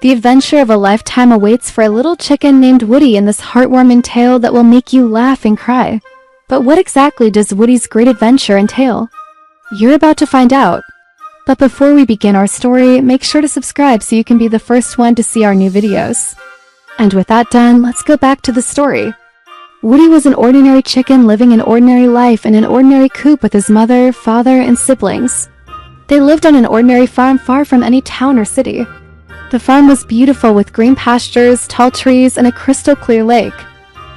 The adventure of a lifetime awaits for a little chicken named Woody in this heartwarming tale that will make you laugh and cry. But what exactly does Woody's great adventure entail? You're about to find out. But before we begin our story, make sure to subscribe so you can be the first one to see our new videos. And with that done, let's go back to the story. Woody was an ordinary chicken living an ordinary life in an ordinary coop with his mother, father, and siblings. They lived on an ordinary farm far from any town or city. The farm was beautiful with green pastures, tall trees, and a crystal clear lake.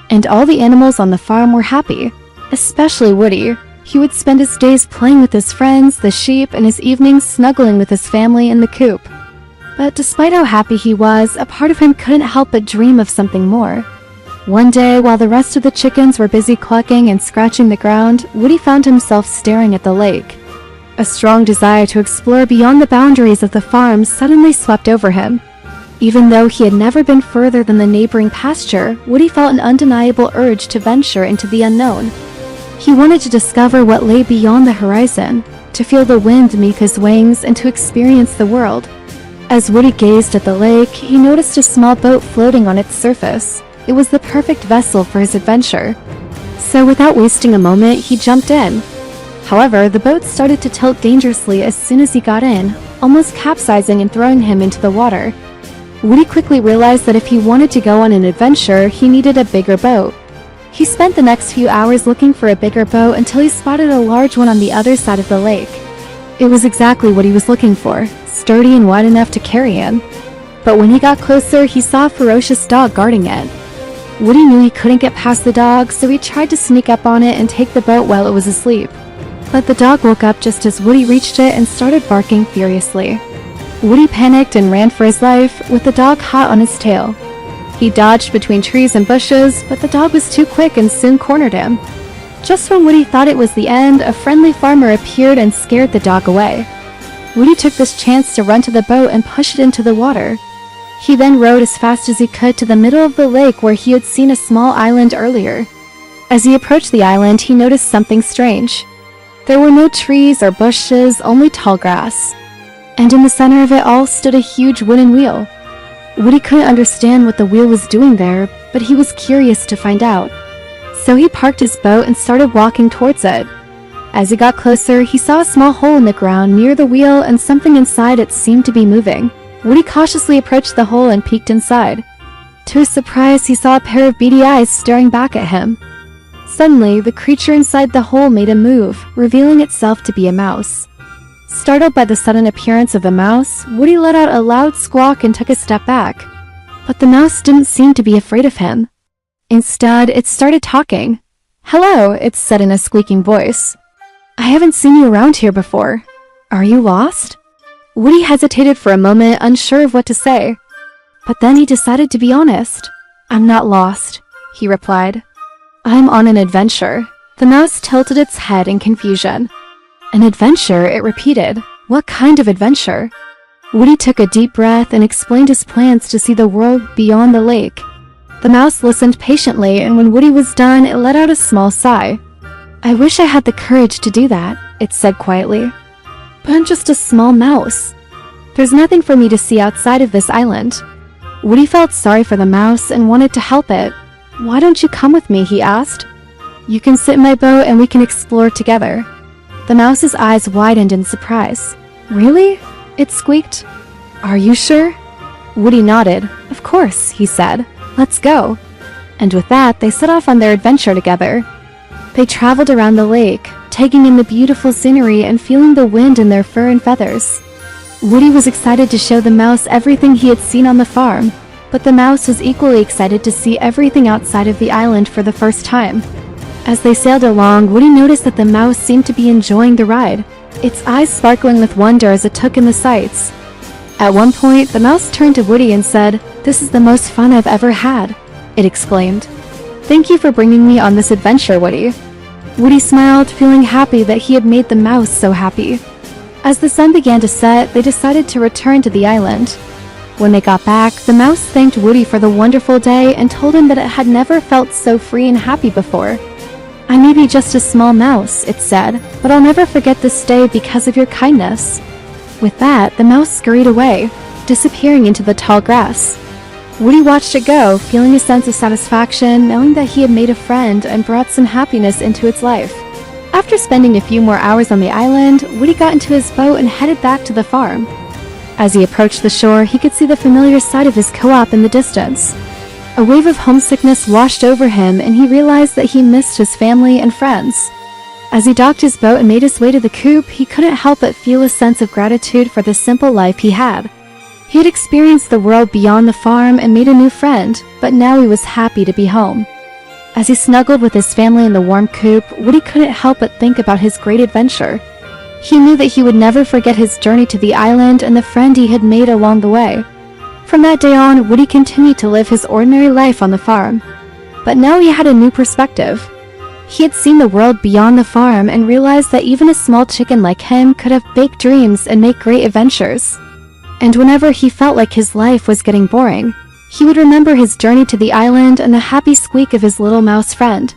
And all the animals on the farm were happy, especially Woody. He would spend his days playing with his friends, the sheep, and his evenings snuggling with his family in the coop. But despite how happy he was, a part of him couldn't help but dream of something more. One day, while the rest of the chickens were busy clucking and scratching the ground, Woody found himself staring at the lake. A strong desire to explore beyond the boundaries of the farm suddenly swept over him. Even though he had never been further than the neighboring pasture, Woody felt an undeniable urge to venture into the unknown. He wanted to discover what lay beyond the horizon, to feel the wind beneath his wings, and to experience the world. As Woody gazed at the lake, he noticed a small boat floating on its surface. It was the perfect vessel for his adventure. So without wasting a moment, he jumped in. However, the boat started to tilt dangerously as soon as he got in, almost capsizing and throwing him into the water. Woody quickly realized that if he wanted to go on an adventure, he needed a bigger boat. He spent the next few hours looking for a bigger boat until he spotted a large one on the other side of the lake. It was exactly what he was looking for, sturdy and wide enough to carry him. But when he got closer, he saw a ferocious dog guarding it. Woody knew he couldn't get past the dog, so he tried to sneak up on it and take the boat while it was asleep. But the dog woke up just as Woody reached it and started barking furiously. Woody panicked and ran for his life, with the dog hot on his tail. He dodged between trees and bushes, but the dog was too quick and soon cornered him. Just when Woody thought it was the end, a friendly farmer appeared and scared the dog away. Woody took this chance to run to the boat and push it into the water. He then rowed as fast as he could to the middle of the lake where he had seen a small island earlier. As he approached the island, he noticed something strange. There were no trees or bushes, only tall grass. And in the center of it all stood a huge wooden wheel. Woody couldn't understand what the wheel was doing there, but he was curious to find out. So he parked his boat and started walking towards it. As he got closer, he saw a small hole in the ground near the wheel, and something inside it seemed to be moving. Woody cautiously approached the hole and peeked inside. To his surprise, he saw a pair of beady eyes staring back at him. Suddenly, the creature inside the hole made a move, revealing itself to be a mouse. Startled by the sudden appearance of the mouse, Woody let out a loud squawk and took a step back. But the mouse didn't seem to be afraid of him. Instead, it started talking. "Hello," it said in a squeaking voice. "I haven't seen you around here before. Are you lost?" Woody hesitated for a moment, unsure of what to say. But then he decided to be honest. "I'm not lost," he replied. "I'm on an adventure." The mouse tilted its head in confusion. "An adventure?" it repeated. "What kind of adventure?" Woody took a deep breath and explained his plans to see the world beyond the lake. The mouse listened patiently, and when Woody was done, it let out a small sigh. "I wish I had the courage to do that," it said quietly. "But I'm just a small mouse. There's nothing for me to see outside of this island." Woody felt sorry for the mouse and wanted to help it. "Why don't you come with me?" he asked. "You can sit in my boat and we can explore together." The mouse's eyes widened in surprise. "Really?" it squeaked. "Are you sure?" Woody nodded. "Of course," he said. "Let's go." And with that, they set off on their adventure together. They traveled around the lake, taking in the beautiful scenery and feeling the wind in their fur and feathers. Woody was excited to show the mouse everything he had seen on the farm, but the mouse was equally excited to see everything outside of the island for the first time. As they sailed along, Woody noticed that the mouse seemed to be enjoying the ride, its eyes sparkling with wonder as it took in the sights. At one point, the mouse turned to Woody and said, "This is the most fun I've ever had," it exclaimed. "Thank you for bringing me on this adventure, Woody." Woody smiled, feeling happy that he had made the mouse so happy. As the sun began to set, they decided to return to the island. When they got back, the mouse thanked Woody for the wonderful day and told him that it had never felt so free and happy before. "I may be just a small mouse," it said, "but I'll never forget this day because of your kindness." With that, the mouse scurried away. disappearing into the tall grass. Woody watched it go, feeling a sense of satisfaction, knowing that he had made a friend and brought some happiness into its life. After spending a few more hours on the island, Woody got into his boat and headed back to the farm. As he approached the shore, he could see the familiar sight of his co-op in the distance. A wave of homesickness washed over him, and he realized that he missed his family and friends. As he docked his boat and made his way to the coop, he couldn't help but feel a sense of gratitude for the simple life he had. He had experienced the world beyond the farm and made a new friend, but now he was happy to be home. As he snuggled with his family in the warm coop, Woody couldn't help but think about his great adventure. He knew that he would never forget his journey to the island and the friend he had made along the way. From that day on, Woody continued to live his ordinary life on the farm. But now he had a new perspective. He had seen the world beyond the farm and realized that even a small chicken like him could have big dreams and make great adventures. And whenever he felt like his life was getting boring, he would remember his journey to the island and the happy squeak of his little mouse friend.